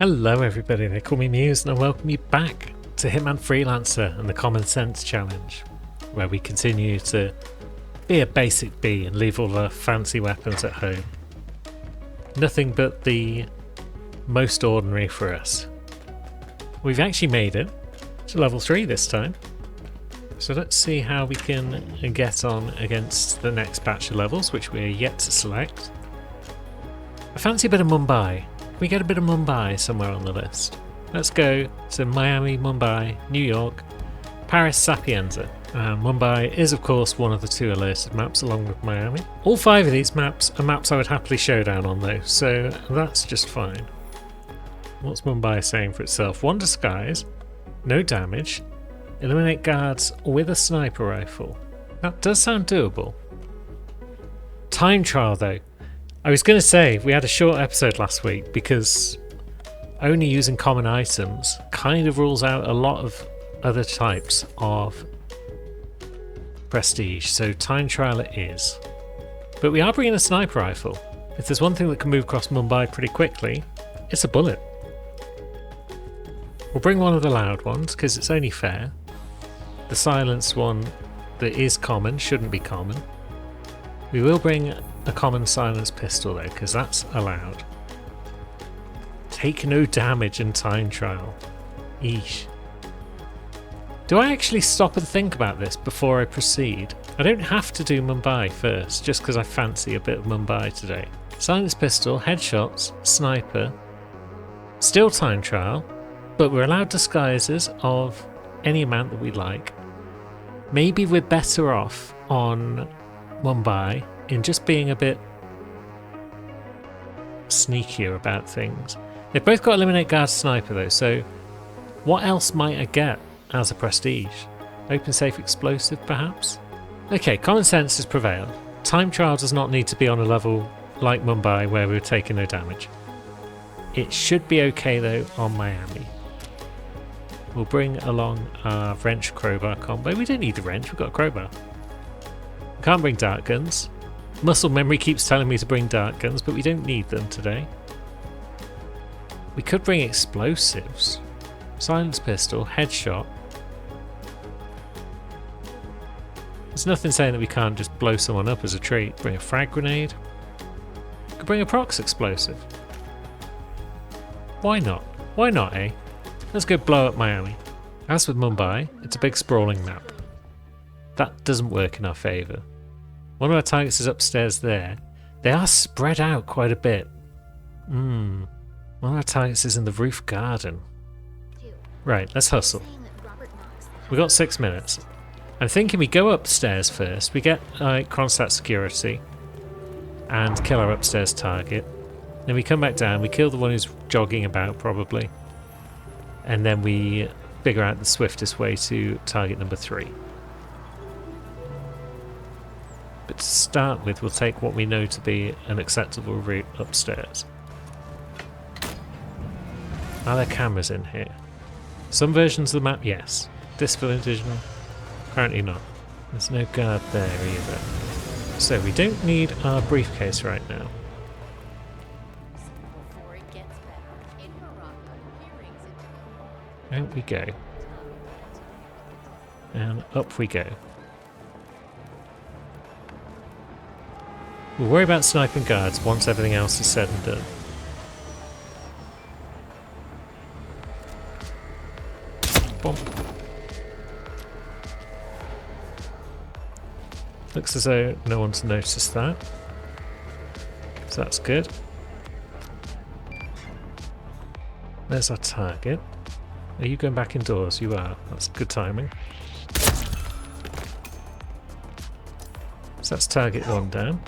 Hello everybody, they call me Muse and I welcome you back to Hitman Freelancer and the Common Sense Challenge, where we continue to be a basic B and leave all the fancy weapons at home. Nothing but the most ordinary for us. We've actually made it to level 3 this time, so let's see how we can get on against the next batch of levels, which we're yet to select. I fancy a bit of Mumbai. We get a bit of Mumbai somewhere on the list. Let's go to Miami, Mumbai, New York, Paris, Sapienza. Mumbai is of course one of the two alerted maps along with Miami. All 5 of these maps are maps I would happily showdown on though, so that's just fine. What's Mumbai saying for itself? 1 disguise, no damage, eliminate guards with a sniper rifle. That does sound doable. Time trial though. I was going to say, we had a short episode last week because only using common items kind of rules out a lot of other types of prestige, so time trial it is. But we are bringing a sniper rifle. If there's one thing that can move across Mumbai pretty quickly, it's a bullet. We'll bring one of the loud ones because it's only fair. The silenced one that is common shouldn't be common. We will bring a common silenced pistol though, because that's allowed. Take no damage in time trial. Eesh. Do I actually stop and think about this before I proceed? I don't have to do Mumbai first, just because I fancy a bit of Mumbai today. Silenced pistol, headshots, sniper, still time trial, but we're allowed disguises of any amount that we like. Maybe we're better off on Mumbai in just being a bit sneakier about things. They've both got eliminate guard sniper though, so what else might I get as a prestige? Open safe explosive perhaps? Okay, common sense has prevailed. Time trial does not need to be on a level like Mumbai where we're taking no damage. It should be okay though on Miami. We'll bring along our wrench crowbar combo. We don't need the wrench, we've got a crowbar. Can't bring dart guns. Muscle memory keeps telling me to bring dart guns, but we don't need them today. We could bring explosives. Silenced pistol, headshot. There's nothing saying that we can't just blow someone up as a treat. Bring a frag grenade. Could bring a prox explosive. Why not? Why not, eh? Let's go blow up Miami. As with Mumbai, it's a big sprawling map. That doesn't work in our favour. One of our targets is upstairs there. They are spread out quite a bit. One of our targets is in the roof garden. Right, let's hustle. We've got 6 minutes. I'm thinking we go upstairs first. We get Kronstadt security and kill our upstairs target. Then we come back down. We kill the one who's jogging about probably. And then we figure out the swiftest way to target number 3. But to start with, we'll take what we know to be an acceptable route upstairs. Are there cameras in here? Some versions of the map, yes. Discipline Division, currently not. There's no guard there either. So we don't need our briefcase right now. Out we go. And up we go. We'll worry about sniping guards once everything else is said and done. Boom. Looks as though no one's noticed that. So that's good. There's our target. Are you going back indoors? You are. That's good timing. So that's target 1 down.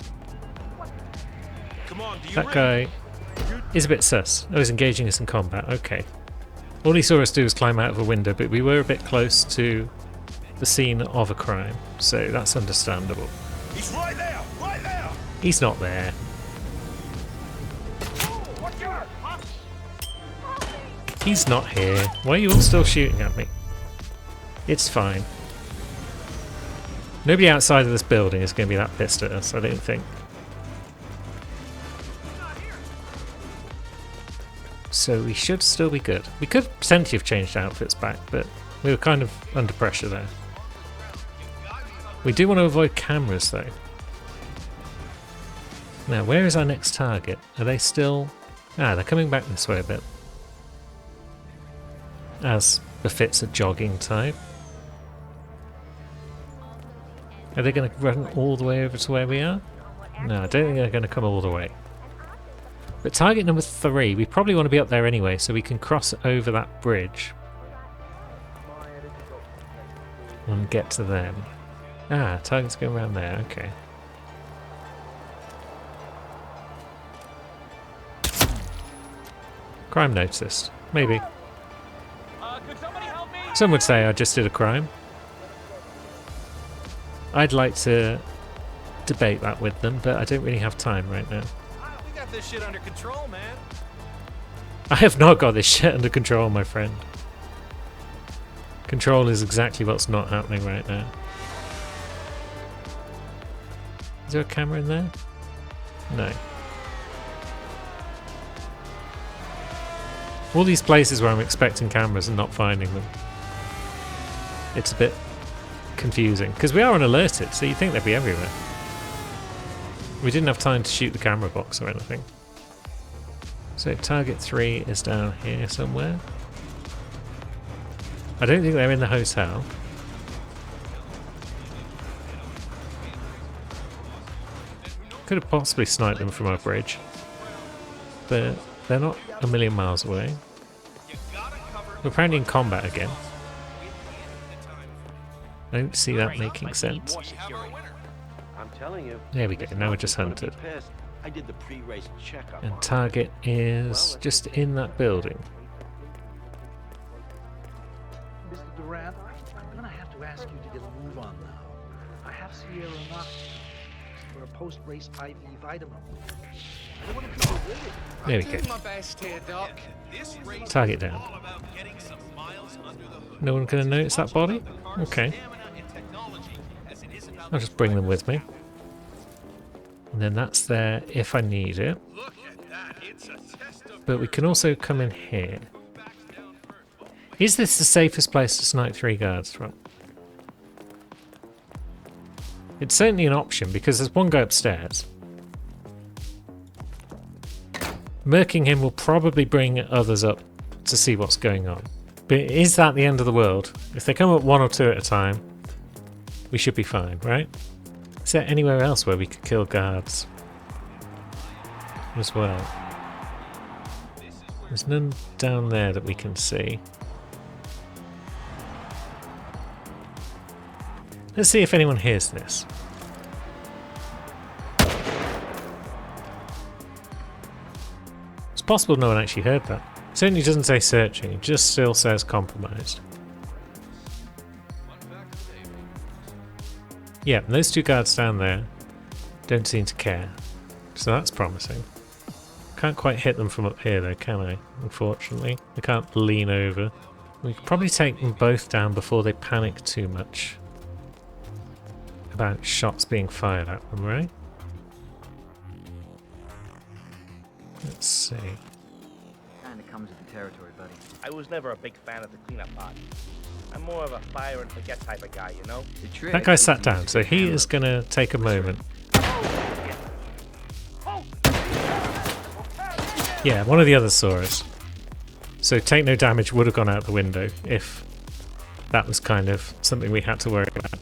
That guy is a bit sus. Oh, he's engaging us in combat. Okay. All he saw us do was climb out of a window, but we were a bit close to the scene of a crime, so that's understandable. He's right there! Right there! He's not there. He's not here. Why are you all still shooting at me? It's fine. Nobody outside of this building is going to be that pissed at us, I don't think. So we should still be good. We could potentially have changed outfits back, but we were kind of under pressure there. We do want to avoid cameras though. Now, where is our next target? Are they still... Ah, they're coming back this way a bit. As befits a jogging type. Are they going to run all the way over to where we are? No, I don't think they're going to come all the way. But target number 3, we probably want to be up there anyway, so we can cross over that bridge. And get to them. Ah, target's going around there, okay. Crime noticed. Maybe. Could somebody help me? Some would say I just did a crime. I'd like to debate that with them, but I don't really have time right now. We got this shit under control, man. I have not got this shit under control, my friend. Control is exactly what's not happening right now. Is there a camera in there? No. All these places where I'm expecting cameras and not finding them. It's a bit confusing, because we are unalerted, so you'd think they'd be everywhere. We didn't have time to shoot the camera box or anything. So target 3 is down here somewhere. I don't think they're in the hotel. Could have possibly sniped them from our bridge. But they're not a million miles away. We're apparently in combat again. I don't see that making sense. I'm telling you. There we go, now we're just hunted. I did the pre-race checkup. And target is just in that building. Mr. Durant, I'm gonna have to ask you to get a move on now. I have Sierra enough for a post-race IV vitamin. I don't want to be with it. There we go. My best here, Doc. Target down. No one gonna notice that body? Okay. I'll just bring them with me. And then that's there if I need it. But we can also come in here. Is this the safest place to snipe 3 guards from? It's certainly an option because there's one guy upstairs. Murking him will probably bring others up to see what's going on. But is that the end of the world? If they come up 1 or 2 at a time, we should be fine, right? Is there anywhere else where we could kill guards as well? There's none down there that we can see. Let's see if anyone hears this. It's possible no one actually heard that. It certainly doesn't say searching, it just still says compromised. Yeah, and those 2 guards down there don't seem to care. So that's promising. Can't quite hit them from up here though, can I? Unfortunately. I can't lean over. We could probably take them both down before they panic too much about shots being fired at them, right? Let's see. Kinda comes with the territory, buddy. I was never a big fan of the cleanup part. I'm more of a fire and forget type of guy, you know? The trick That guy is sat to down, use so the he camera. is going to take a moment. Yeah, one of the others saw us. So take no damage would have gone out the window if that was kind of something we had to worry about.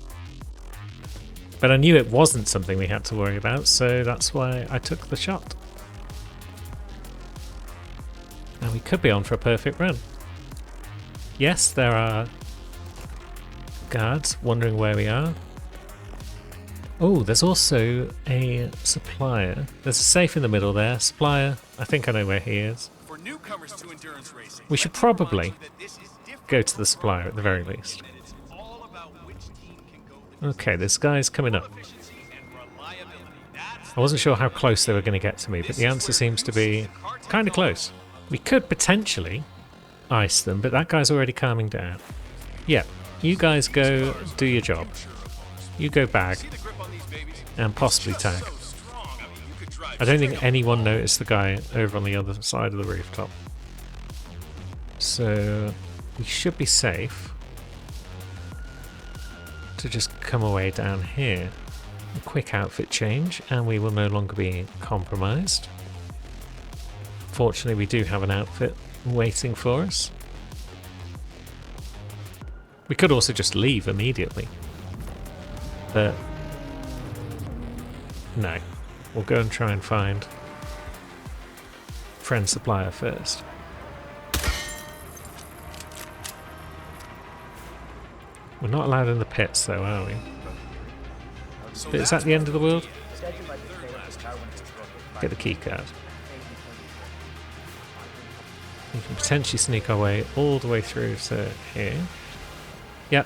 But I knew it wasn't something we had to worry about, so that's why I took the shot. And we could be on for a perfect run. Yes, there are guards wondering where we are. Oh, there's also a supplier. There's a safe in the middle there. Supplier, I think I know where he is. For newcomers to endurance racing, We should probably go to the supplier at the very least. it's all about which team can go the Okay, this guy's coming up. efficiency and reliability. That's I wasn't sure how close they were going to get to me, but the answer seems to be kind of close. We could potentially ice them, but that guy's already calming down. Yeah, you guys go do your job. You go bag the grip on these babies. and possibly tag. So strong. I mean, you could drive I don't think anyone noticed the guy over on the other side of the rooftop. So we should be safe to just come away down here. A quick outfit change and we will no longer be compromised. Fortunately, we do have an outfit waiting for us. We could also just leave immediately. But no, we'll go and try and find friend supplier first. We're not allowed in the pits though, are we? But is that the end of the world? Get the key card. We can potentially sneak our way all the way through to here. Yep.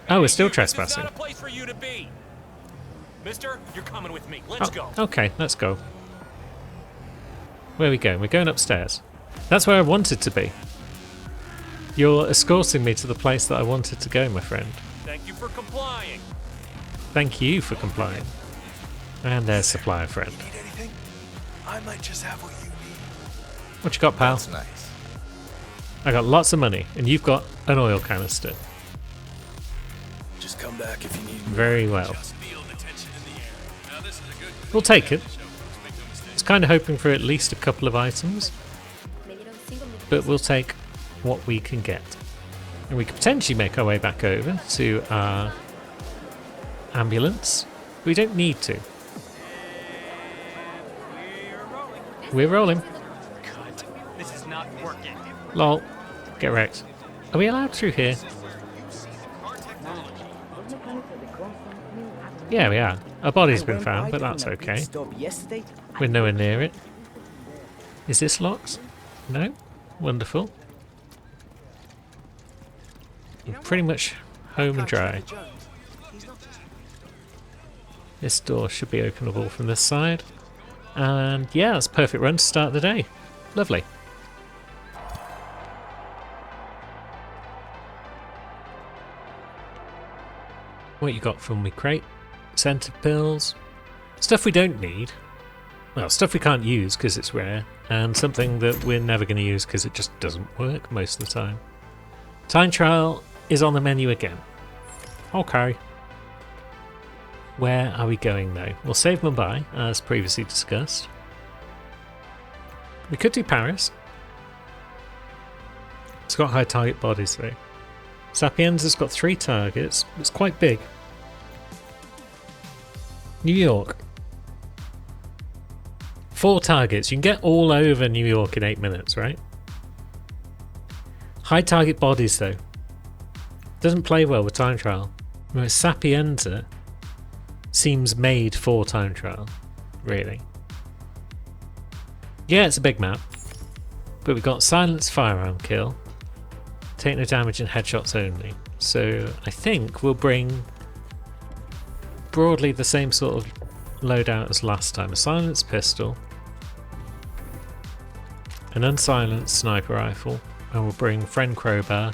Oh, we're still trespassing. This is not a place for you to be. Mister, you're coming with me. Let's go. Okay, let's go. Where are we going? We're going upstairs. That's where I wanted to be. You're escorting me to the place that I wanted to go, my friend. Thank you for complying. Thank you for complying. And there's supplier friend. Need anything? I might just have what you need. What you got, pal? That's nice. I got lots of money, and you've got an oil canister. Just come back if you need me. Very well. Just feel the tension in the air. Now this is a good We'll take it. show, folks. Make no mistake. I was kind of hoping for at least a couple of items, but we'll take what we can get. And we could potentially make our way back over to our ambulance. We don't need to. We're rolling. This is not working. Lol. Get wrecked. Are we allowed through here? Yeah, we are. Our body's been found, but that's okay. We're nowhere near it. Is this locked? No? Wonderful. We're pretty much home and dry. This door should be openable from this side. And yeah, that's a perfect run to start the day. Lovely. What you got for me, crate? Scented pills. Stuff we don't need. Well, stuff we can't use because it's rare. And something that we're never going to use because it just doesn't work most of the time. Time trial is on the menu again. Okay. Where are we going though? We'll save Mumbai, as previously discussed. We could do Paris. It's got high target bodies though. Sapienza's got 3 targets. It's quite big. New York. 4 targets. You can get all over New York in 8 minutes, right? High target bodies though. Doesn't play well with time trial. Whereas Sapienza seems made for time trial, really. Yeah, it's a big map. But we've got silence firearm kill. Take no damage and headshots only. So I think we'll bring broadly the same sort of loadout as last time. A silenced pistol, an unsilenced sniper rifle, and we'll bring friend crowbar.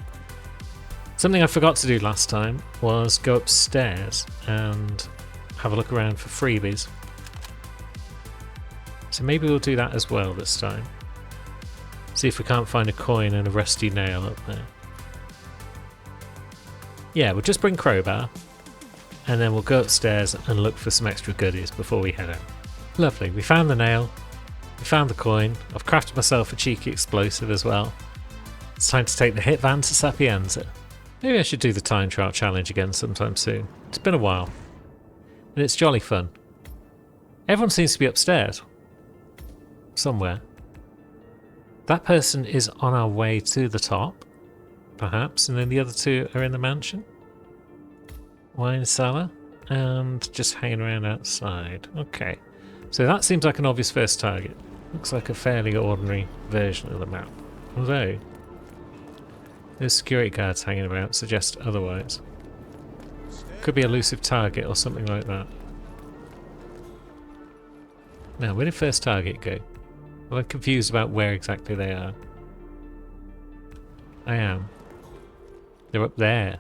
Something I forgot to do last time was go upstairs and have a look around for freebies. So maybe we'll do that as well this time. See if we can't find a coin and a rusty nail up there. Yeah, we'll just bring crowbar and then we'll go upstairs and look for some extra goodies before we head out. Lovely, we found the nail, we found the coin, I've crafted myself a cheeky explosive as well. It's time to take the hit van to Sapienza. Maybe I should do the time trial challenge again sometime soon. It's been a while. And it's jolly fun. Everyone seems to be upstairs. Somewhere. That person is on our way to the top, perhaps, and then the other 2 are in the mansion. Wine cellar, and just hanging around outside. Okay, so that seems like an obvious first target. Looks like a fairly ordinary version of the map. Although, those security guards hanging about suggest otherwise. Could be a elusive target or something like that. Now, where did first target go? Well, I'm confused about where exactly they are. I am. They're up there.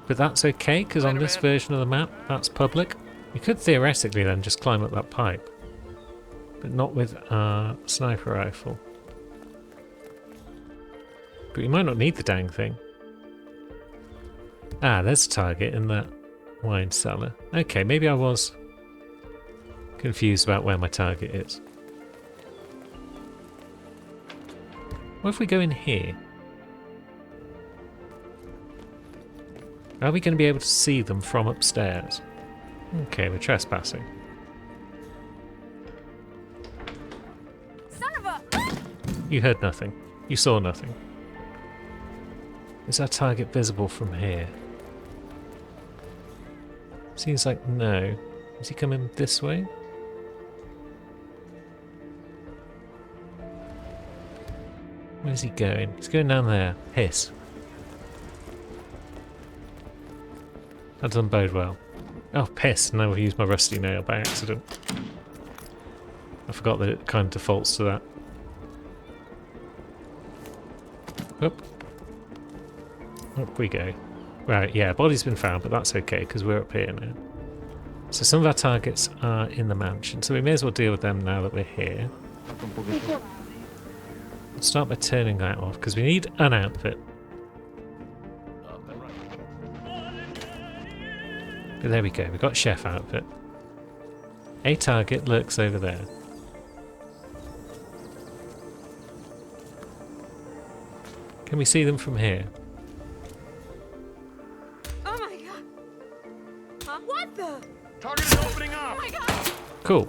But that's okay, because on this version of the map, that's public. We could theoretically then just climb up that pipe. but not with our sniper rifle. But we might not need the dang thing. Ah, there's a target in that wine cellar. Okay, maybe I was confused about where my target is. What if we go in here? Are we going to be able to see them from upstairs? Okay, we're trespassing. Son of a... You heard nothing. You saw nothing. Is our target visible from here? Seems like no. Is he coming this way? Where's he going? He's going down there. Hiss. That doesn't bode well. Oh, piss. Now I've used my rusty nail by accident. I forgot that it kind of defaults to that. Up. Up we go. Right, yeah, body's been found, but that's okay, because we're up here now. So some of our targets are in the mansion, so we may as well deal with them now that we're here. Let's start by turning that off, because we need an outfit. But there we go, we've got chef outfit. A target lurks over there. Can we see them from here? Oh my god. Huh? What the? Target is opening up! Oh my god. Cool.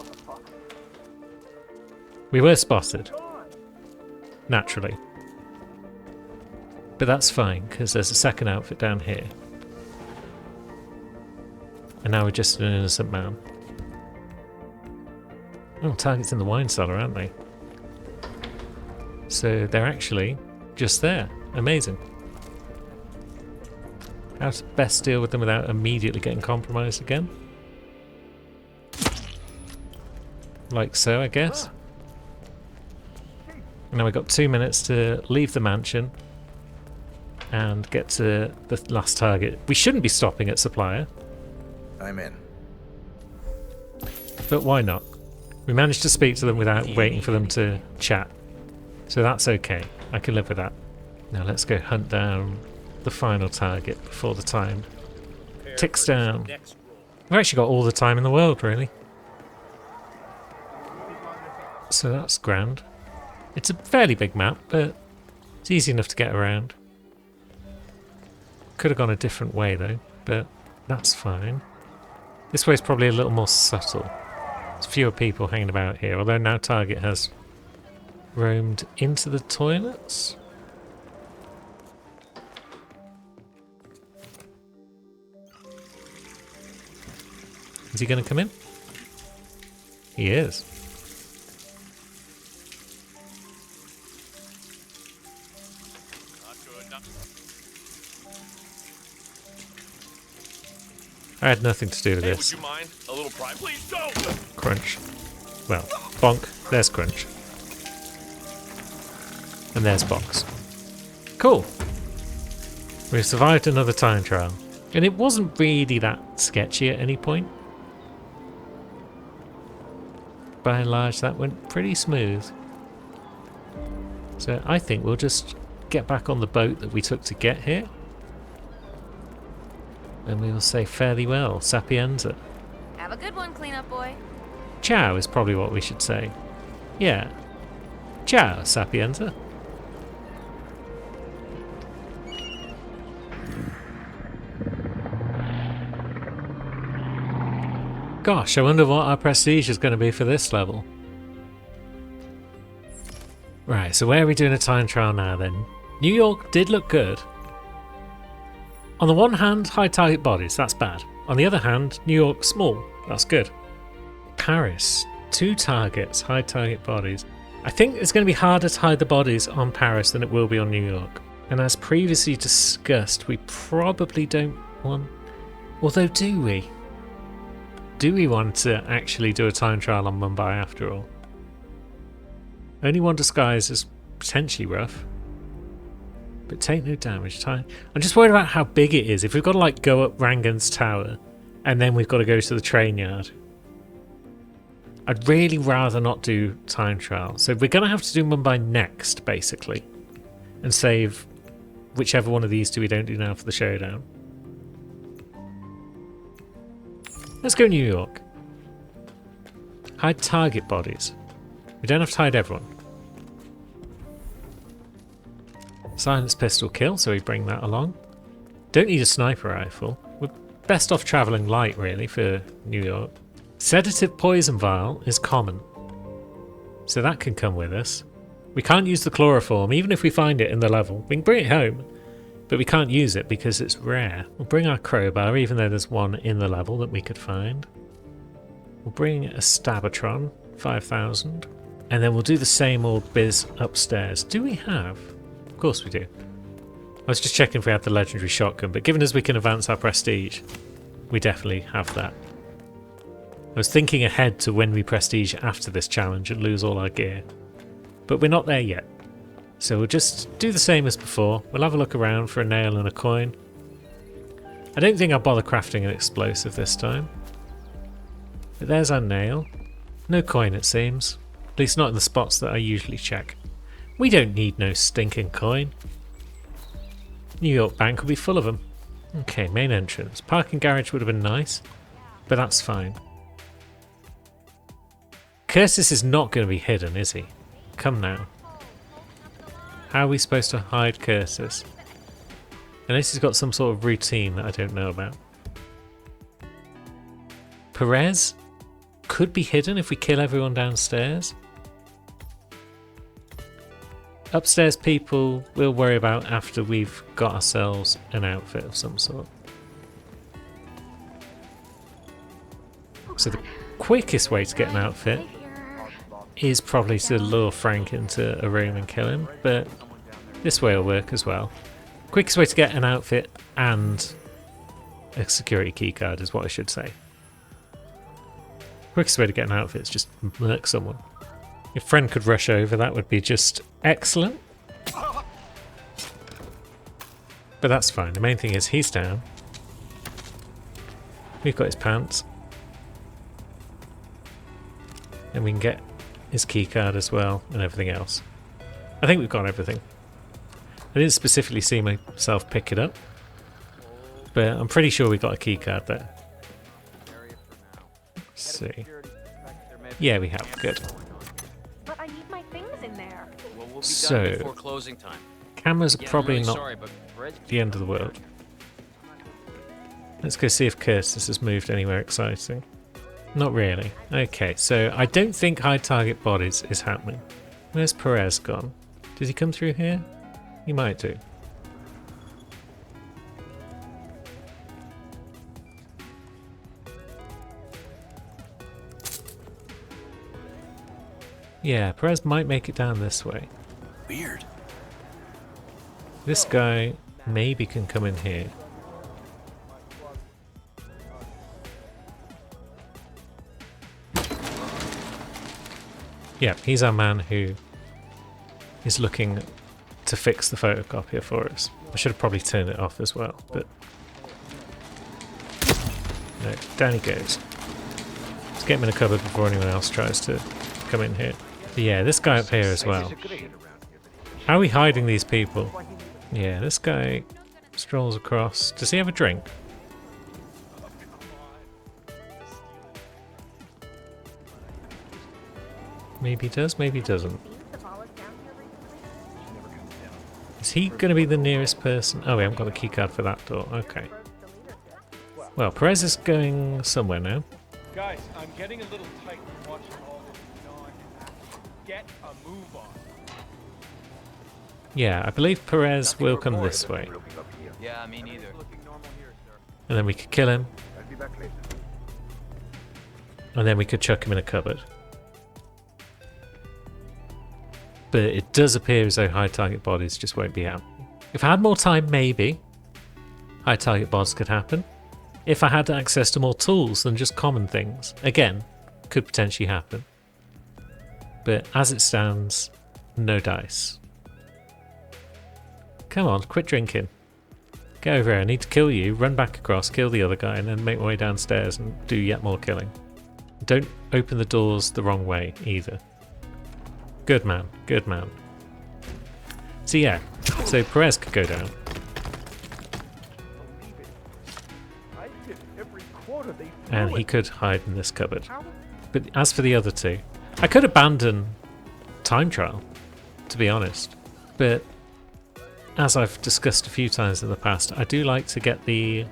We were spotted. Naturally. But that's fine, because there's a second outfit down here. And now we're just an innocent man. Oh, targets in the wine cellar, aren't they? So they're actually just there. Amazing. How to best deal with them without immediately getting compromised again? Like so, I guess. Now we've got 2 minutes to leave the mansion and get to the last target. We shouldn't be stopping at Supplier, I'm in. but why not? We managed to speak to them without waiting for them to chat, so that's okay. I can live with that. Now let's go hunt down the final target before the time ticks down. We've actually got all the time in the world, really. So that's grand. It's a fairly big map, but it's easy enough to get around. Could have gone a different way though, but that's fine. This way's probably a little more subtle. There's fewer people hanging about here, although now target has roamed into the toilets. Is he going to come in? He is. Not good, not... I had nothing to do with Hey, this. would you mind? A little pride? Please don't! Crunch. Well, bonk. There's Crunch. And there's Box. Cool. We've survived another time trial. And it wasn't really that sketchy at any point. By and large, that went pretty smooth. So I think we'll just get back on the boat that we took to get here. And we will say fairly well, Sapienza. Have a good one, cleanup boy. Ciao is probably what we should say. Yeah. Ciao, Sapienza. Gosh, I wonder what our prestige is going to be for this level. Right, so where are we doing a time trial now then? New York did look good. On the one hand, high target bodies, that's bad. On the other hand, New York small, that's good. Paris, 2 targets, high target bodies. I think it's going to be harder to hide the bodies on Paris than it will be on New York. And as previously discussed, we probably don't want... Although, do we? Do we want to actually do a time trial on Mumbai after all? Only one disguise is potentially rough. But take no damage. I'm just worried about how big it is. If we've got to like go up Rangan's tower and then we've got to go to the train yard. I'd really rather not do time trial. So we're going to have to do Mumbai next, basically. And save whichever one of these two we don't do now for the showdown. Let's go New York. Hide target bodies. We don't have to hide everyone. Silence pistol kill, so we bring that along. Don't need a sniper rifle. We're best off travelling light, really, for New York. Sedative poison vial is common, so that can come with us. We can't use the chloroform, even if we find it in the level. We can bring it home, but we can't use it because it's rare. We'll bring our crowbar, even though there's one in the level that we could find. We'll bring a Stabatron, 5,000. And then we'll do the same old biz upstairs. Do we have? Of course we do. I was just checking if we had the legendary shotgun, but given as we can advance our prestige, we definitely have that. I was thinking ahead to when we prestige after this challenge and lose all our gear. But we're not there yet. So we'll just do the same as before. We'll have a look around for a nail and a coin. I don't think I'll bother crafting an explosive this time. But there's our nail. No coin, it seems. At least not in the spots that I usually check. We don't need no stinking coin. New York Bank will be full of them. Okay, main entrance. Parking garage would have been nice, but that's fine. Curtis is not going to be hidden, is he? Come now. How are we supposed to hide Curtis? Unless he's got some sort of routine that I don't know about. Perez could be hidden if we kill everyone downstairs. Upstairs people we'll worry about after we've got ourselves an outfit of some sort. So the quickest way to get an outfit is probably to lure Frank into a room and kill him, but this way will work as well. Quickest way to get an outfit and a security keycard is what I should say. Quickest way to get an outfit is just murk someone. If Friend could rush over, that would be just excellent. But that's fine. The main thing is he's down. We've got his pants. And we can get his keycard as well and everything else. I think we've got everything. I didn't specifically see myself pick it up, but I'm pretty sure we got a keycard there. Let's see. Yeah, we have. Good. But I need my things in there. Well, we'll be So- done before closing time. Cameras are Yeah, I'm probably really not sorry, but Fred's the end of the world. Let's go see if Curtis has moved anywhere exciting. Not really. Okay, so I don't think hide target bodies is happening. Where's Perez gone? Did he come through here? He might do. Yeah, Perez might make it down this way. Weird. This guy maybe can come in here. Yeah, he's our man who is looking to fix the photocopier for us. I should have probably turned it off as well, but no, down he goes. Let's get him in a cupboard before anyone else tries to come in here. But yeah, this guy up here as well. How are we hiding these people? Yeah, this guy strolls across. Does he have a drink? Maybe he does, maybe he doesn't. Is he going to be the nearest person? Oh, we haven't got a keycard for that door. Okay. Well, Perez is going somewhere now. Guys, I'm getting a little tight watching all this non. Get a move on. Yeah, I believe Perez will come this way. Yeah, me neither. And then we could kill him. And then we could chuck him in a cupboard. But it does appear as though high target bodies just won't be out. If I had more time, maybe high target bodies could happen. If I had access to more tools than just common things, again, could potentially happen. But as it stands, no dice. Come on, quit drinking. Get over here, I need to kill you, run back across, kill the other guy, and then make my way downstairs and do yet more killing. Don't open the doors the wrong way either. Good man, good man. So yeah, so Perez could go down. I did every quarter they And threw he it. could hide in this cupboard. How? But as for the other two, I could abandon time trial, to be honest. But as I've discussed a few times in the past, I do like to get the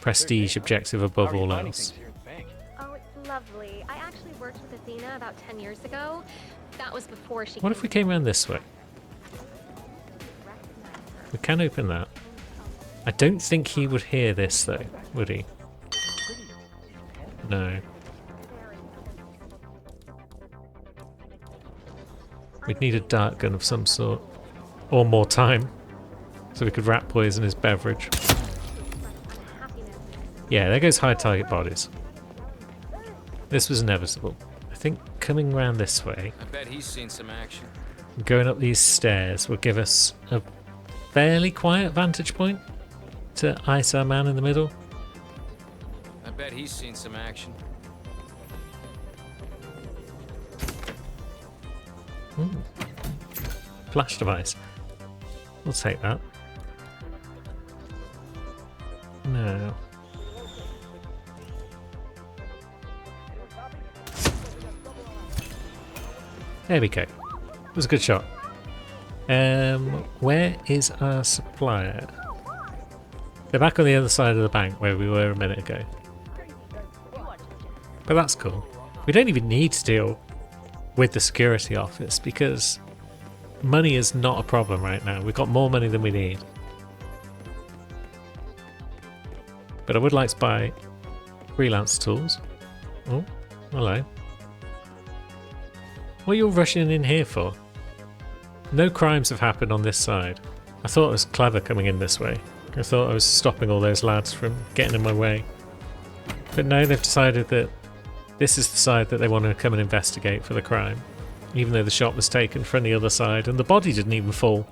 prestige objective above How are you all finding else. things here at the bank? Oh, it's lovely. I actually worked with Athena about 10 years ago. That was before she What if we came around this way? We can open that. I don't think he would hear this though, would he? No. We'd need a dart gun of some sort. Or more time. So we could rat poison his beverage. Yeah, there goes high target bodies. This was inevitable. I think coming round this way, I bet he's seen some action. going up these stairs will give us a fairly quiet vantage point to ice our man in the middle. I bet he's seen some action. Flash device. We'll take that. No. There we go. It was a good shot. Where is our supplier? They're back on the other side of the bank where we were a minute ago. But that's cool. We don't even need to deal with the security office because money is not a problem right now. We've got more money than we need. But I would like to buy freelance tools. Oh, hello. What are you all rushing in here for? No crimes have happened on this side. I thought it was clever coming in this way. I thought I was stopping all those lads from getting in my way. But no, they've decided that this is the side that they want to come and investigate for the crime. Even though the shot was taken from the other side and the body didn't even fall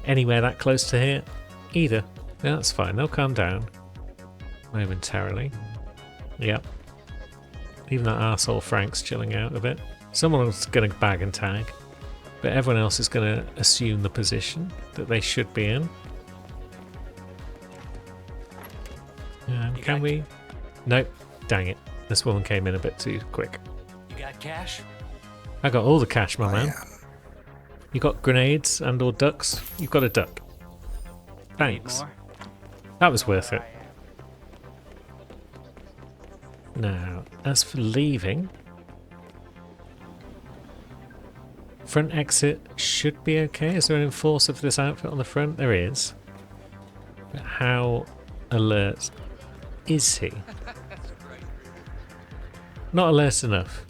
anywhere that close to here either. Yeah, that's fine, they'll calm down momentarily. Yep. Even that arsehole Frank's chilling out a bit. Someone's going to bag and tag, but everyone else is going to assume the position that they should be in. Can we? Nope. Dang it. This woman came in a bit too quick. You got cash? I got all the cash, my man. You got grenades and or ducks? You've got a duck. Thanks. That was worth it. Now, as for leaving, front exit should be okay. Is there an enforcer for this outfit on the front? There is. But how alert is he? Not alert enough.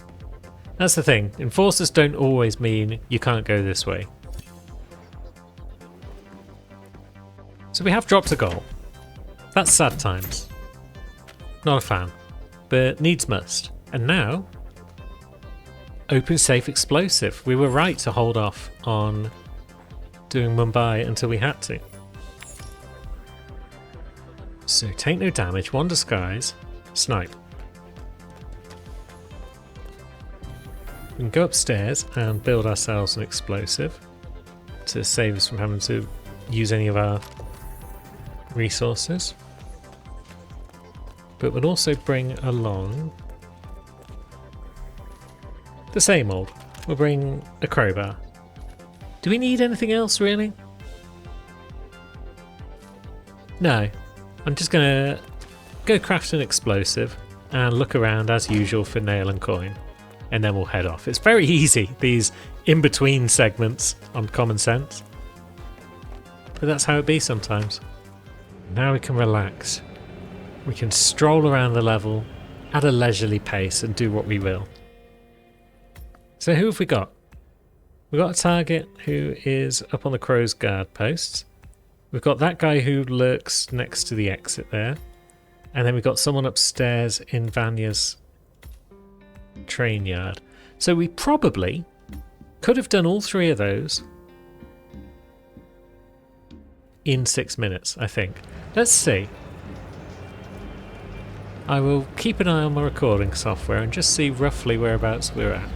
That's the thing. Enforcers don't always mean you can't go this way. So we have dropped a goal. That's sad times. Not a fan. But needs must. And now, open safe explosive. We were right to hold off on doing Mumbai until we had to. So take no damage, one disguise, snipe. We can go upstairs and build ourselves an explosive to save us from having to use any of our resources. But we'll also bring along the same old. We'll bring a crowbar. Do we need anything else really? No. I'm just gonna go craft an explosive and look around as usual for nail and coin. And then we'll head off. It's very easy, these in-between segments on Common Sense. But that's how it be sometimes. Now we can relax. We can stroll around the level at a leisurely pace and do what we will. So who have we got? We've got a target who is up on the crow's guard posts. We've got that guy who lurks next to the exit there. And then we've got someone upstairs in Vanya's train yard. So we probably could have done all three of those in 6 minutes, I think. Let's see. I will keep an eye on my recording software and just see roughly whereabouts we're at.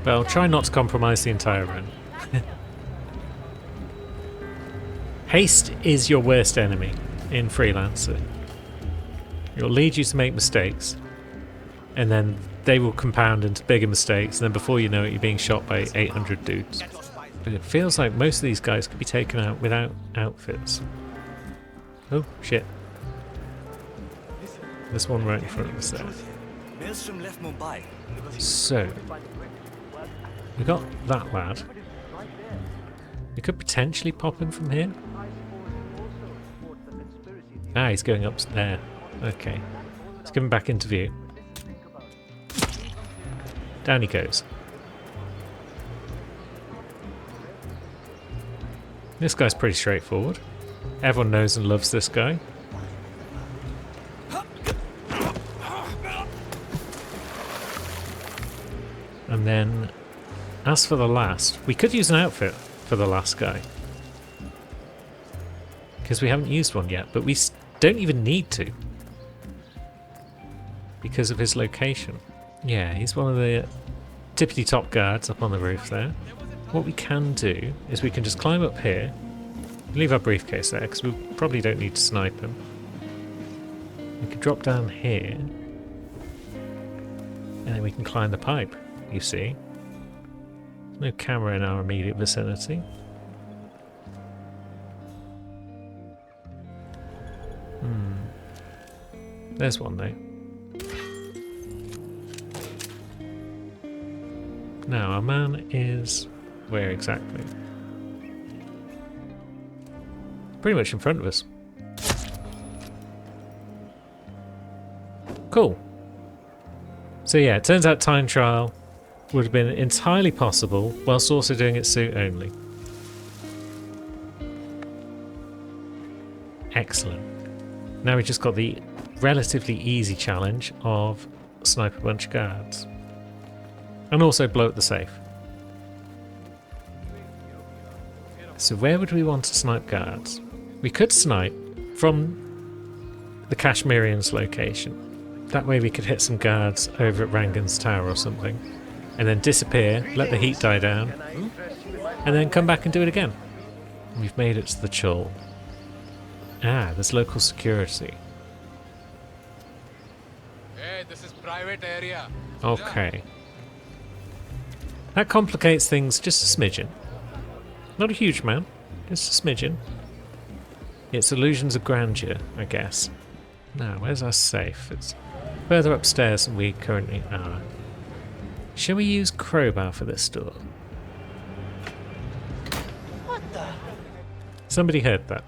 But I'll try not to compromise the entire run. Haste is your worst enemy in Freelancer. It will lead you to make mistakes, and then they will compound into bigger mistakes, and then before you know it, you're being shot by 800 dudes. But it feels like most of these guys could be taken out without outfits. Oh, shit. There's one right in front of us there. Maelstrom left Mumbai. So, we got that lad. We could potentially pop him from here. Ah, he's going up there. Okay. Let's give him back into view. Down he goes. This guy's pretty straightforward. Everyone knows and loves this guy. And then, as for the last, we could use an outfit for the last guy. Because we haven't used one yet, but we don't even need to. Because of his location. Yeah, he's one of the tippity top guards up on the roof there. What we can do is we can just climb up here, leave our briefcase there, because we probably don't need to snipe him. We can drop down here, and then we can climb the pipe, you see. There's no camera in our immediate vicinity. There's one though. Now, our man is where exactly? Pretty much in front of us. Cool. So yeah, it turns out time trial would have been entirely possible whilst also doing it suit only. Excellent. Now we just got the relatively easy challenge of snipe a bunch of guards. And also blow up the safe. So where would we want to snipe guards? We could snipe from the Kashmirians' location. That way we could hit some guards over at Rangan's tower or something. And then disappear, let the heat die down. And then come back and do it again. We've made it to the Chul. Ah, there's local security. Hey, this is private area. Okay. That complicates things just a smidgen. Not a huge amount, just a smidgen. It's illusions of grandeur, I guess. Now, where's our safe? It's further upstairs than we currently are. Shall we use crowbar for this door? What the? Somebody heard that.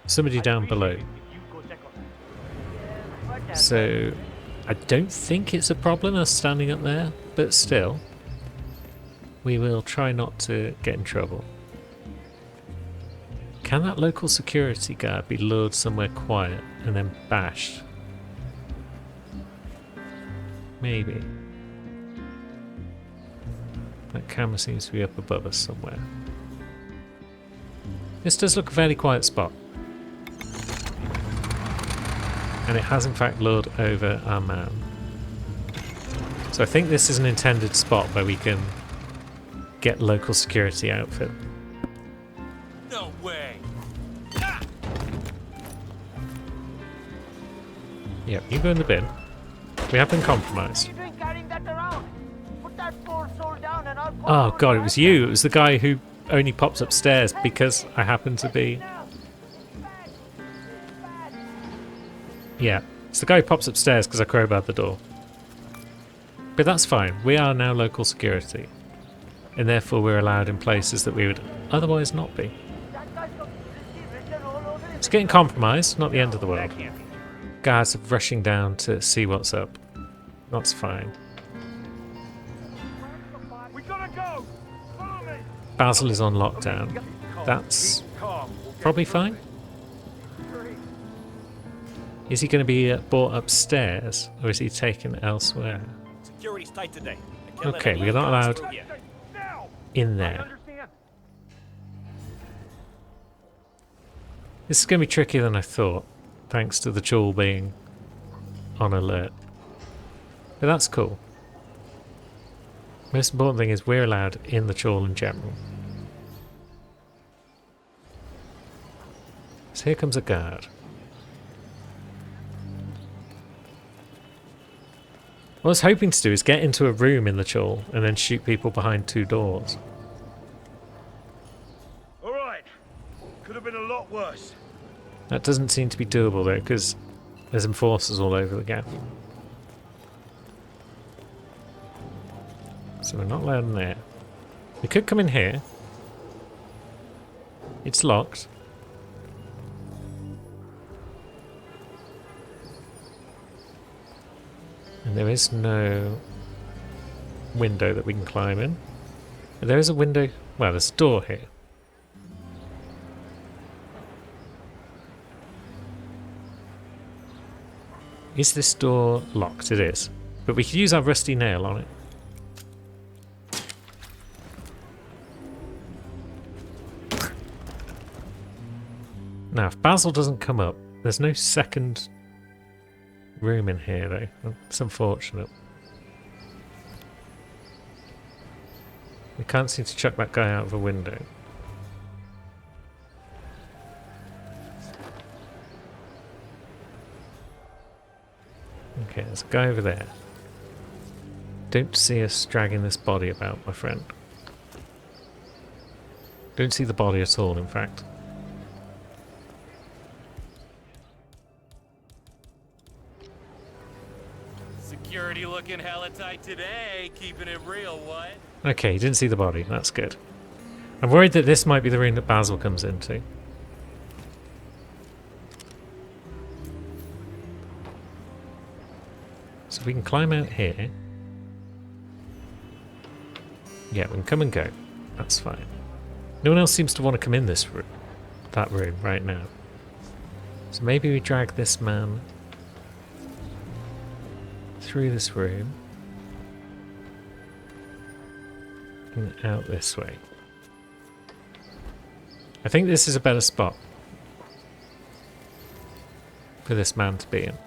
Somebody down below. So, I don't think it's a problem us standing up there, but still, we will try not to get in trouble. Can that local security guard be lured somewhere quiet and then bashed? Maybe. That camera seems to be up above us somewhere. This does look a fairly quiet spot. And it has in fact lured over our man. So I think this is an intended spot where we can get local security outfit. No way. Yep, you go in the bin. We have been compromised. Oh god, it was you. It was the guy who only pops upstairs because I happen to be... Yeah, it's the guy who pops upstairs because I crowbarred the door. But that's fine. We are now local security. And therefore we're allowed in places that we would otherwise not be. It's getting compromised, not the end of the world. Guards are rushing down to see what's up. That's fine. We gotta go! Follow me! Basil is on lockdown. That's probably fine. Is he going to be brought upstairs, or is he taken elsewhere? Security's tight today. Okay, we're not allowed in there. This is going to be trickier than I thought. thanks to the Chul being on alert. But that's cool. Most important thing is we're allowed in the Chul in general. So here comes a guard. What I was hoping to do is get into a room in the Chul and then shoot people behind 2 doors. Alright. Could have been a lot worse. That doesn't seem to be doable though, because there's enforcers all over the gap. So we're not allowed in there. We could come in here. It's locked. And there is no window that we can climb in. But there is a window. Well, there's a door here. Is this door locked? It is. But we could use our rusty nail on it. Now, if Basil doesn't come up, there's no second room in here, though. It's unfortunate. We can't seem to chuck that guy out of a window. Okay, there's a guy over there. Don't see us dragging this body about, my friend. Don't see the body at all, in fact. Security looking hella tight today, keeping it real, what? Okay, you didn't see the body. That's good. I'm worried that this might be the room that Basil comes into. So we can climb out here. Yeah, we can come and go. That's fine. No one else seems to want to come in this room, that room right now. So maybe we drag this man through this room and out this way. I think this is a better spot for this man to be in.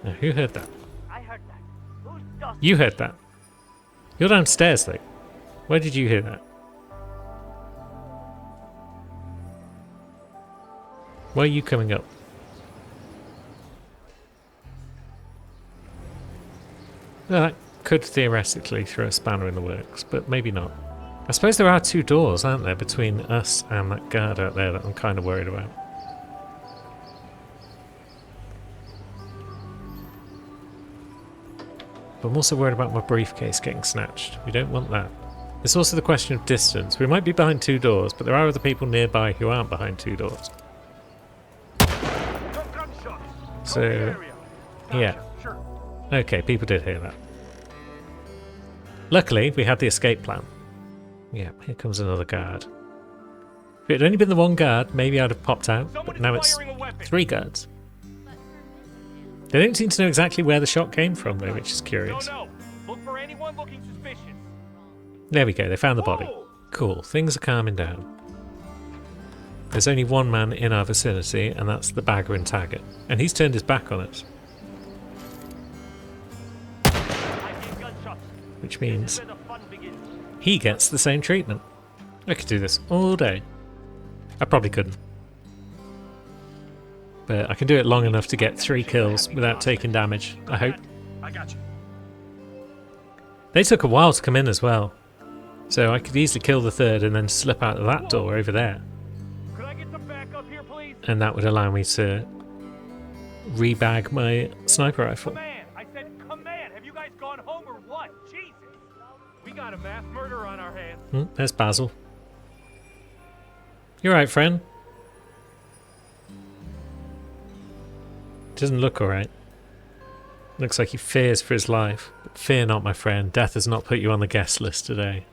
Now, who heard that? I heard that. Who's dust? You heard that. You're downstairs though. Where did you hear that? Why are you coming up? Well, that could theoretically throw a spanner in the works, but maybe not. I suppose there are 2 doors, aren't there, between us and that guard out there that I'm kind of worried about. But I'm also worried about my briefcase getting snatched. We don't want that. It's also the question of distance. We might be behind 2 doors, but there are other people nearby who aren't behind 2 doors. So, yeah. Okay, people did hear that. Luckily, we had the escape plan. Yeah, here comes another guard. If it had only been the one guard, maybe I'd have popped out, but now it's 3 guards. They don't seem to know exactly where the shot came from, though, which is curious. No. Look for anyone looking suspicious. There we go, they found the body. Cool, things are calming down. There's only one man in our vicinity, and that's the bagger and Taggart. And he's turned his back on us. Which means he gets the same treatment. I could do this all day. I probably couldn't. But I can do it long enough to get 3 kills without taking damage, I hope. I got you. They took a while to come in as well. So I could easily kill the 3rd and then slip out of that door over there. Could I get some backup here, please? And that would allow me to rebag my sniper rifle. Command! I said command! Have you guys gone home or what? Jesus! We got a mass murder on our hands. There's Basil. You alright, friend? Doesn't look alright. Looks like he fears for his life. But fear not, my friend. Death has not put you on the guest list today.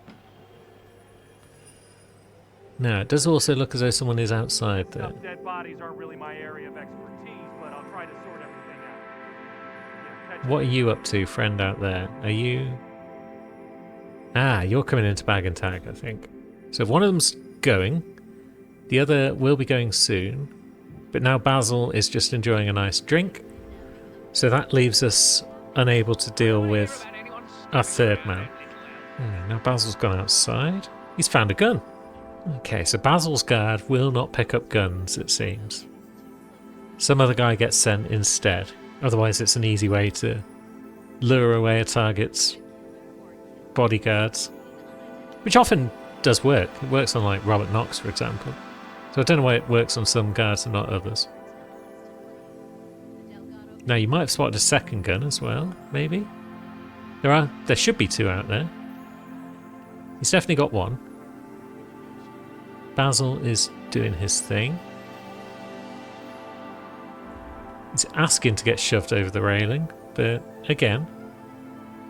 No, it does also look as though someone is outside there. Some dead bodies aren't really my area of expertise, but I'll try to sort everything out. Yeah, What are you up to, friend out there? Are you... Ah, you're coming into bag and tag, I think. So if one of them's going, the other will be going soon. But now Basil is just enjoying a nice drink. So that leaves us unable to deal with our third man. Now Basil's gone outside. He's found a gun. Okay, so Basil's guard will not pick up guns, it seems. Some other guy gets sent instead. Otherwise it's an easy way to lure away a target's bodyguards. Which often does work. It works on like Robert Knox, for example. So I don't know why it works on some guards and not others. Now you might have spotted a second gun as well, maybe? There should be two out there. He's definitely got one. Basil is doing his thing. He's asking to get shoved over the railing, but again,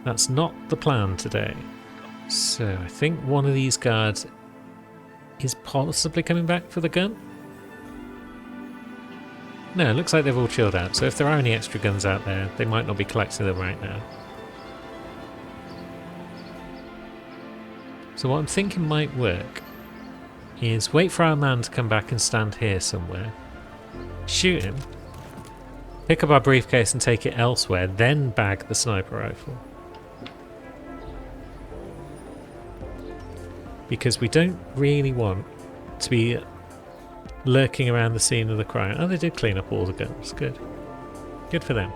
that's not the plan today. So I think one of these guards is possibly coming back for the gun. No, it looks like they've all chilled out, so if there are any extra guns out there, they might not be collecting them right now. So what I'm thinking might work is wait for our man to come back and stand here somewhere. Shoot him. Pick up our briefcase and take it elsewhere, then bag the sniper rifle. Because we don't really want to be lurking around the scene of the crime. Oh, they did clean up all the guns. Good. Good for them.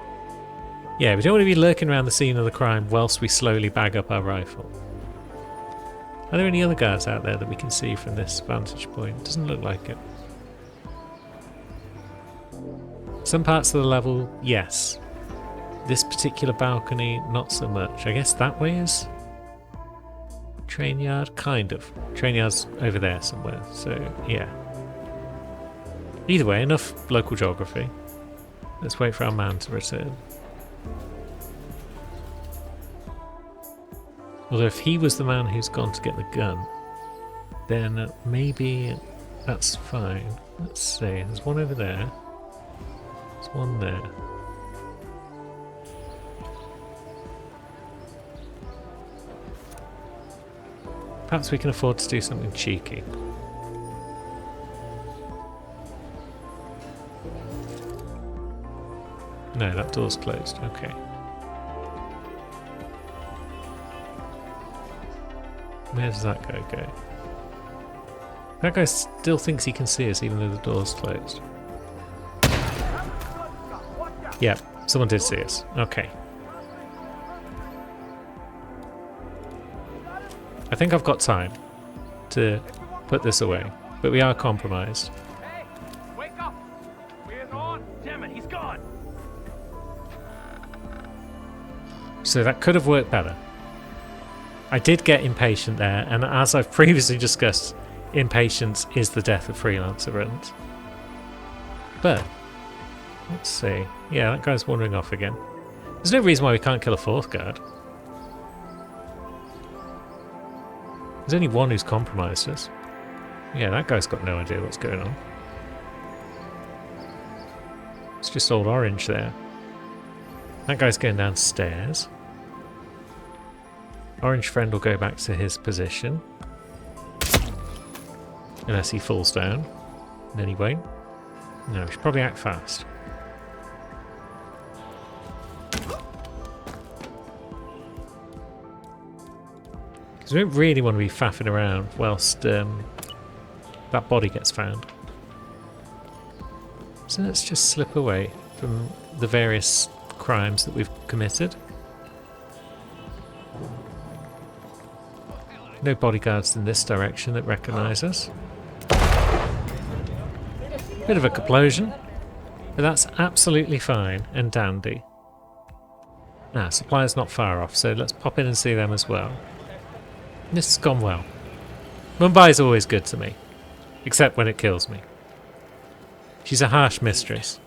Yeah, we don't want to be lurking around the scene of the crime whilst we slowly bag up our rifle. Are there any other guards out there that we can see from this vantage point? Doesn't look like it. Some parts of the level, yes. This particular balcony, not so much. I guess that way is train yard? Kind of. Train yard's over there somewhere, so yeah. Either way, enough local geography. Let's wait for our man to return. Although if he was the man who's gone to get the gun, then maybe that's fine. Let's see, there's one over there. There's one there. Perhaps we can afford to do something cheeky. No, that door's closed. Okay. Where does that guy go? That guy still thinks he can see us even though the door's closed. Yeah, someone did see us. Okay. I think I've got time to put this away, but we are compromised. Hey, wake up! We're on! Damn it, he's gone! So that could have worked better. I did get impatient there, and as I've previously discussed, impatience is the death of freelancer runs. But, let's see. Yeah, that guy's wandering off again. There's no reason why we can't kill a fourth guard. There's only one who's compromised us. Yeah, that guy's got no idea what's going on. It's just old Orange there. That guy's going downstairs. Orange friend will go back to his position. Unless he falls down. Then he won't. No, we should probably act fast. Because we don't really want to be faffing around whilst that body gets found. So let's just slip away from the various crimes that we've committed. No bodyguards in this direction that recognise us. Bit of a explosion, but that's absolutely fine and dandy. Supplier's not far off, so let's pop in and see them as well. This has gone well. Mumbai's always good to me, except when it kills me. She's a harsh mistress,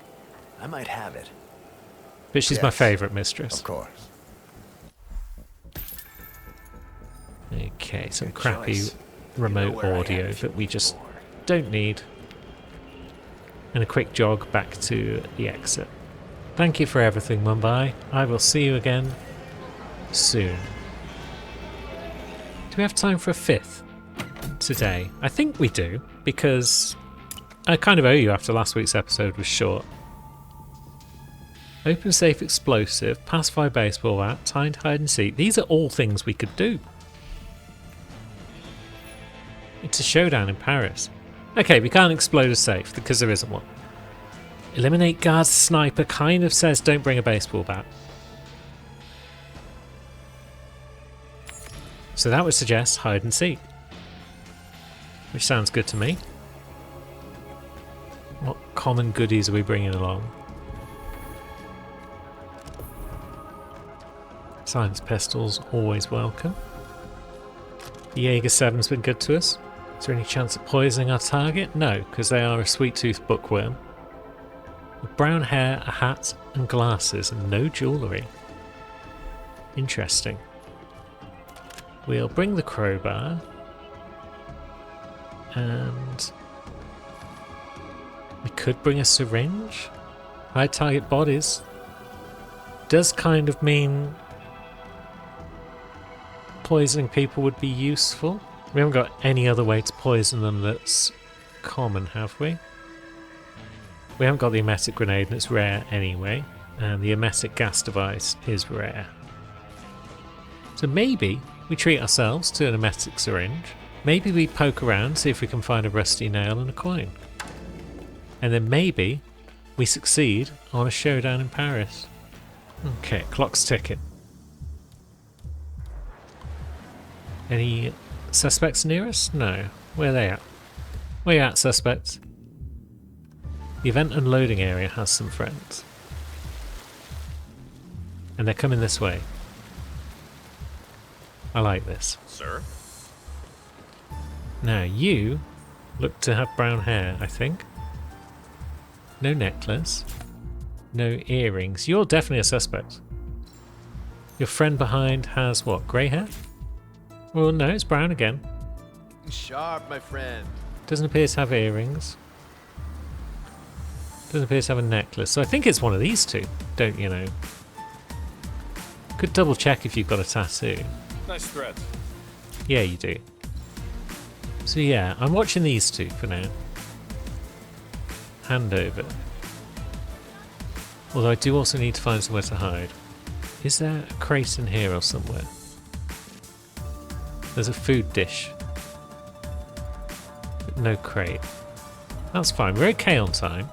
I might have it. but she's my favourite mistress. Of course. Okay, some Good crappy choice. remote where I audio have that we you just before. don't need. And a quick jog back to the exit. Thank you for everything, Mumbai. I will see you again soon. Do we have time for a fifth? today? I think we do, because I kind of owe you after last week's episode was short. Open safe explosive, pacify baseball bat, timed hide and seek. These are all things we could do. It's a showdown in Paris. Okay, we can't explode a safe because there isn't one. Eliminate guards sniper kind of says don't bring a baseball bat. So that would suggest hide and seek. Which sounds good to me. What common goodies are we bringing along? Science pistols, always welcome. The Jaeger 7's been good to us. Is there any chance of poisoning our target? No, because they are a sweet tooth bookworm. With brown hair, a hat and glasses and no jewellery. Interesting. We'll bring the crowbar. And we could bring a syringe. Hide target bodies. Does kind of mean poisoning people would be useful. We haven't got any other way to poison them that's common, have we? We haven't got the emetic grenade and it's rare anyway. And the emetic gas device is rare. So maybe we treat ourselves to an emetic syringe. Maybe we poke around, see if we can find a rusty nail and a coin. And then maybe we succeed on a showdown in Paris. Okay, clock's ticking. Any suspects near us? No. Where are they at? Where you at, suspects? The event unloading area has some friends. And they're coming this way. I like this. Sir? Now you look to have brown hair, I think. No necklace. No earrings. You're definitely a suspect. Your friend behind has what? Grey hair? Well, no, it's brown again. Sharp, my friend. Doesn't appear to have earrings. Doesn't appear to have a necklace. So I think it's one of these two, don't you know? Could double check if you've got a tattoo. Nice threat. Yeah, you do. So yeah, I'm watching these two for now. Hand over. Although I do also need to find somewhere to hide. Is there a crate in here or somewhere? There's a food dish. But no crate. That's fine, we're okay on time.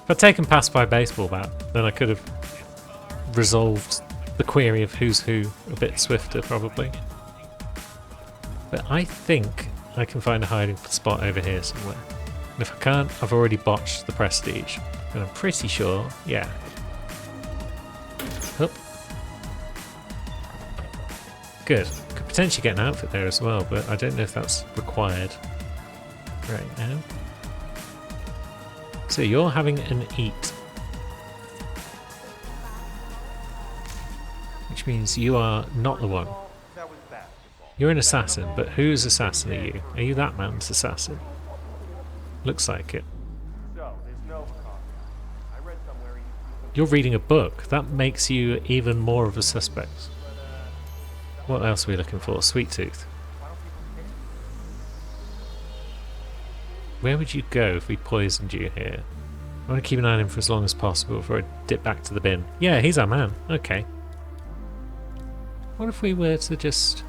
If I'd taken pacify baseball bat, then I could have resolved the query of who's who a bit swifter, probably. But I think I can find a hiding spot over here somewhere. And if I can't, I've already botched the prestige. And I'm pretty sure, yeah. Hup. Good. Could potentially get an outfit there as well, but I don't know if that's required right now. So you're having an eat. Which means you are not the one. You're an assassin, but whose assassin are you? Are you that man's assassin? Looks like it. You're reading a book. That makes you even more of a suspect. What else are we looking for? Sweet tooth. Where would you go if we poisoned you here? I want to keep an eye on him for as long as possible before I dip back to the bin. Yeah, he's our man. Okay. What if we were to just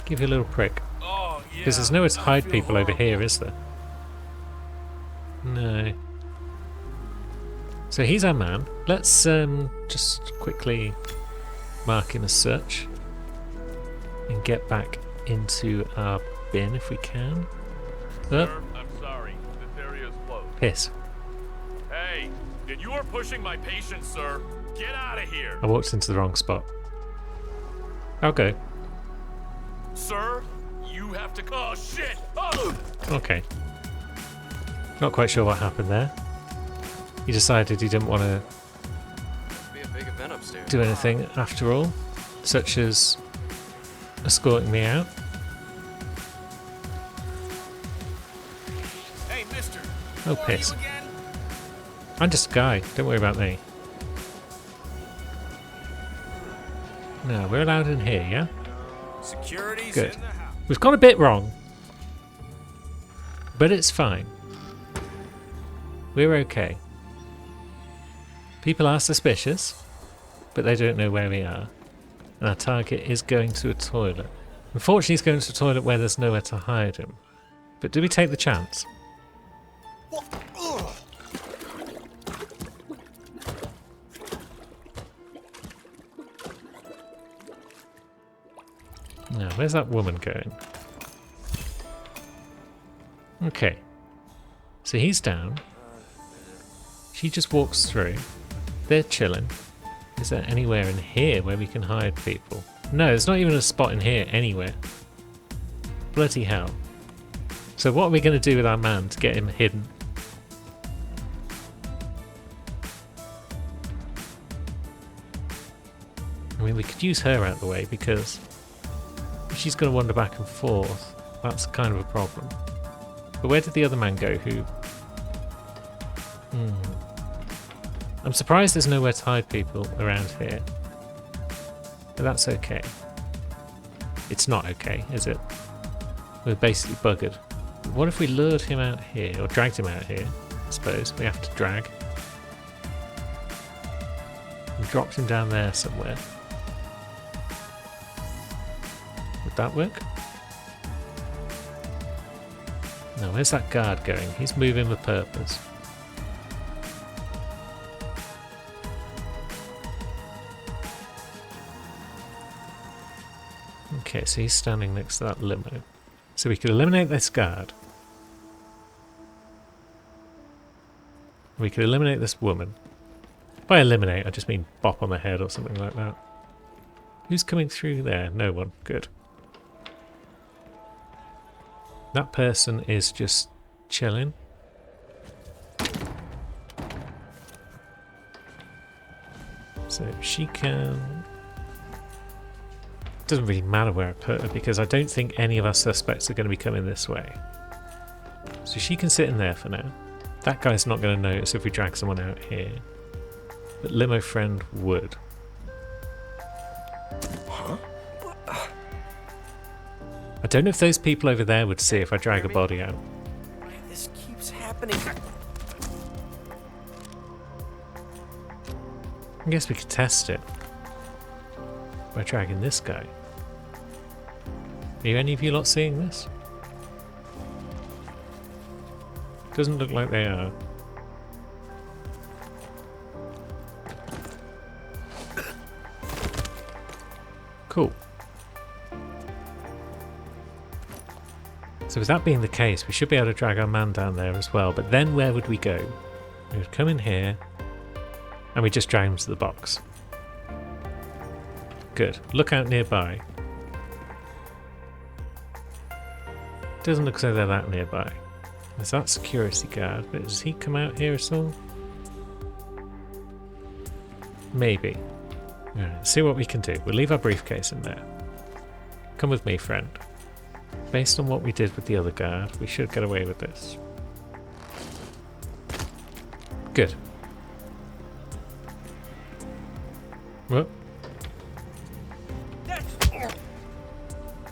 give you a little prick? Because there's nowhere to hide people over here, is there? No. So he's our man. Let's just quickly mark him as such and get back into our bin if we can. Sir, I'm sorry. This area is closed. Piss. Hey, you are pushing my patience, sir. Get out of here. I walked into the wrong spot. I'll go. Sir, you have to call shit. Oh! Okay. Not quite sure what happened there. He decided he didn't want to Be a big event upstairs. do anything after all, such as escorting me out. Hey, mister. Oh, Who are piss. you again? I'm just a guy, don't worry about me. No, we're allowed in here, yeah? Security's Good. in the house. We've gone a bit wrong, but it's fine. We're okay. People are suspicious, but they don't know where we are. And our target is going to a toilet. Unfortunately, he's going to a toilet where there's nowhere to hide him. But do we take the chance? Now, where's that woman going? Okay. So he's down. She just walks through. They're chilling. Is there anywhere in here where we can hide people? No, there's not even a spot in here anywhere. Bloody hell. So what are we going to do with our man to get him hidden? I mean, we could use her out of the way because if she's going to wander back and forth, that's kind of a problem. But where did the other man go who... I'm surprised there's nowhere to hide people around here. But that's okay. It's not okay, is it? We're basically buggered. What if we lured him out here, or dragged him out here? I suppose we have to drag. And dropped him down there somewhere. Would that work? No, where's that guard going? He's moving with purpose. Okay, so he's standing next to that limo. So we could eliminate this guard. We could eliminate this woman. By eliminate, I just mean bop on the head or something like that. Who's coming through there? No one. Good. That person is just chilling. So she can... Doesn't really matter where I put her because I don't think any of our suspects are going to be coming this way. So she can sit in there for now. That guy's not going to notice if we drag someone out here. But limo friend would. Huh? I don't know if those people over there would see if I drag a body out. This keeps happening. I guess we could test it by dragging this guy. Are any of you lot seeing this? Doesn't look like they are. Cool. So with that being the case, we should be able to drag our man down there as well. But then where would we go? We would come in here and we just drag him to the box. Good. Look out nearby. Doesn't look as though they're that nearby. There's that security guard, but does he come out here at all? Maybe. Alright, see what we can do. We'll leave our briefcase in there. Come with me, friend. Based on what we did with the other guard, we should get away with this. Good. Whoop.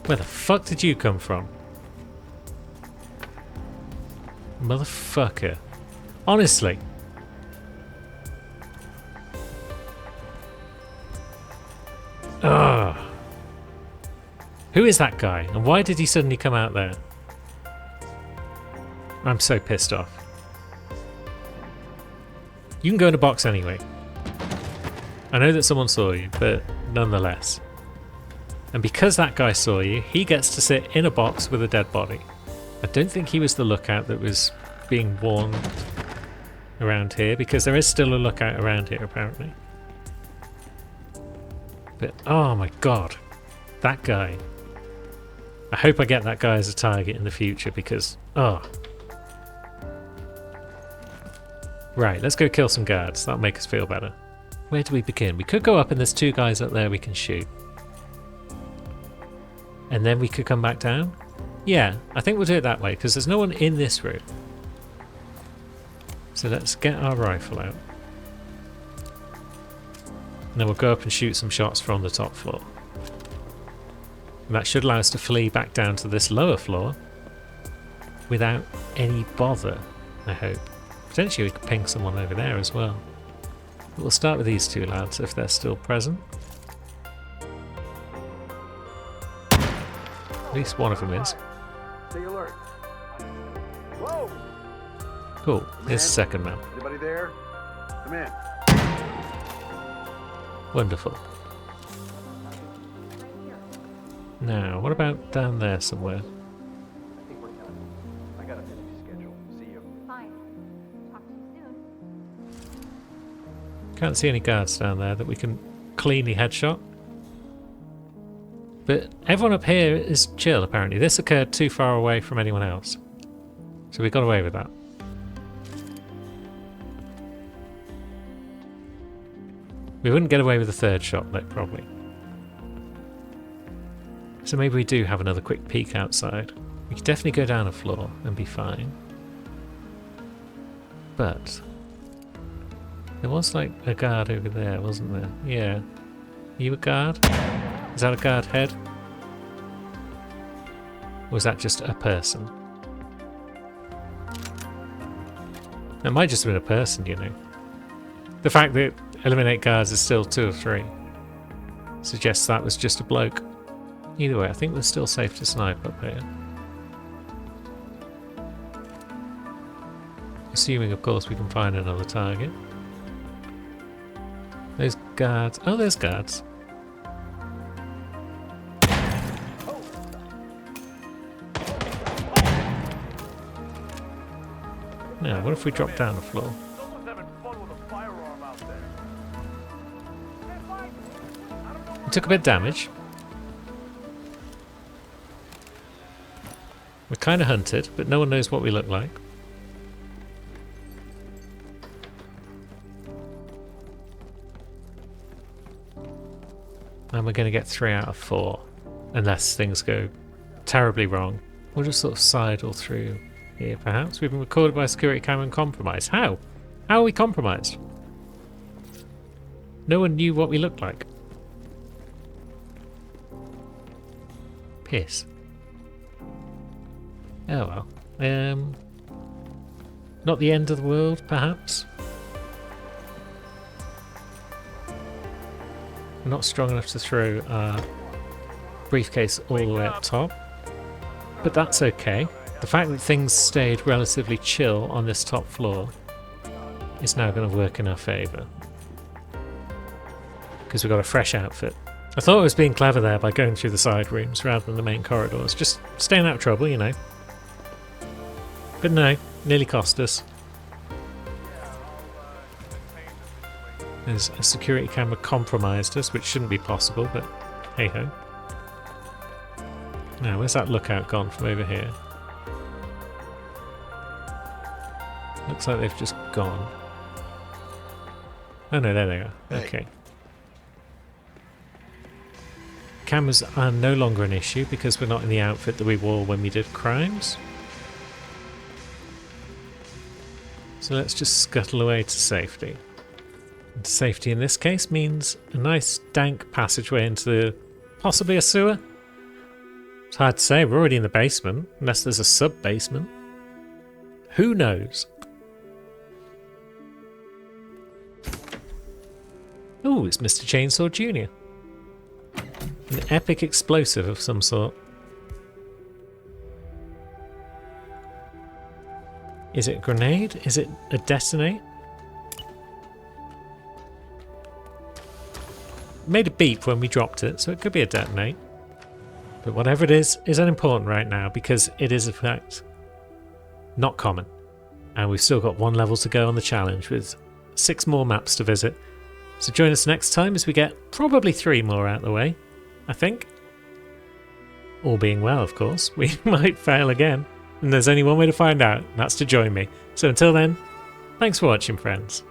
Where the fuck did you come from? Motherfucker. Honestly. Ugh. Who is that guy? And why did he suddenly come out there? I'm so pissed off. You can go in a box anyway. I know that someone saw you, but nonetheless. And because that guy saw you, he gets to sit in a box with a dead body. I don't think he was the lookout that was being warned around here, because there is still a lookout around here apparently. But oh my god, that guy. I hope I get that guy as a target in the future because, oh. Right, let's go kill some guards. That'll make us feel better. Where do we begin? We could go up and there's two guys up there we can shoot. And then we could come back down? Yeah, I think we'll do it that way because there's no one in this room. So let's get our rifle out. And then we'll go up and shoot some shots from the top floor. And that should allow us to flee back down to this lower floor without any bother, I hope. Potentially we could ping someone over there as well. But we'll start with these two lads if they're still present. At least one of them is. Stay alert. Whoa! Cool. Here's the second man. Anybody there? Come in. Wonderful. Now, what about down there somewhere? I think we're coming. I got a busy schedule. See you. Fine. Talk to you soon. Can't see any guards down there that we can cleanly headshot. But everyone up here is chill, apparently. This occurred too far away from anyone else. So we got away with that. We wouldn't get away with a third shot, though, probably. So maybe we do have another quick peek outside. We could definitely go down a floor and be fine. But there was like a guard over there, wasn't there? Yeah. Are you a guard? Is that a guard head? Or was that just a person? It might just have been a person, you know. The fact that eliminate guards is still 2 of 3 suggests that was just a bloke. Either way, I think we're still safe to snipe up here. Assuming, of course, we can find another target. Those guards... Oh, there's guards. Now, what if we drop down the floor? Someone's having fun with a firearm out there. We took a bit of damage. We're kind of hunted, but no one knows what we look like. And we're going to get 3 out of 4. Unless things go terribly wrong. We'll just sort of sidle through here, perhaps. We've been recorded by a security camera and compromised. How? How are we compromised? No one knew what we looked like. Piss. Oh well. Not the end of the world, perhaps? We're not strong enough to throw our briefcase all the way up top. But that's okay. The fact that things stayed relatively chill on this top floor is now going to work in our favour. Because we've got a fresh outfit. I thought I was being clever there by going through the side rooms rather than the main corridors. Just staying out of trouble, you know. But no, nearly cost us. There's a security camera compromised us, which shouldn't be possible, but hey ho. Now, where's that lookout gone from over here? Looks like they've just gone. Oh no, there they are. Hey. Okay. Cameras are no longer an issue because we're not in the outfit that we wore when we did crimes. So let's just scuttle away to safety. And safety in this case means a nice dank passageway into possibly a sewer. It's hard to say, we're already in the basement, unless there's a sub-basement. Who knows? Ooh, it's Mr. Chainsaw Jr. An epic explosive of some sort. Is it a grenade? Is it a detonate? It made a beep when we dropped it, so it could be a detonate. But whatever it is unimportant right now because it is in fact not common. And we've still got 1 level to go on the challenge with 6 more maps to visit. So join us next time as we get probably 3 more out of the way, I think. All being well, of course. We might fail again. And there's only one way to find out, and that's to join me. So until then, thanks for watching, friends.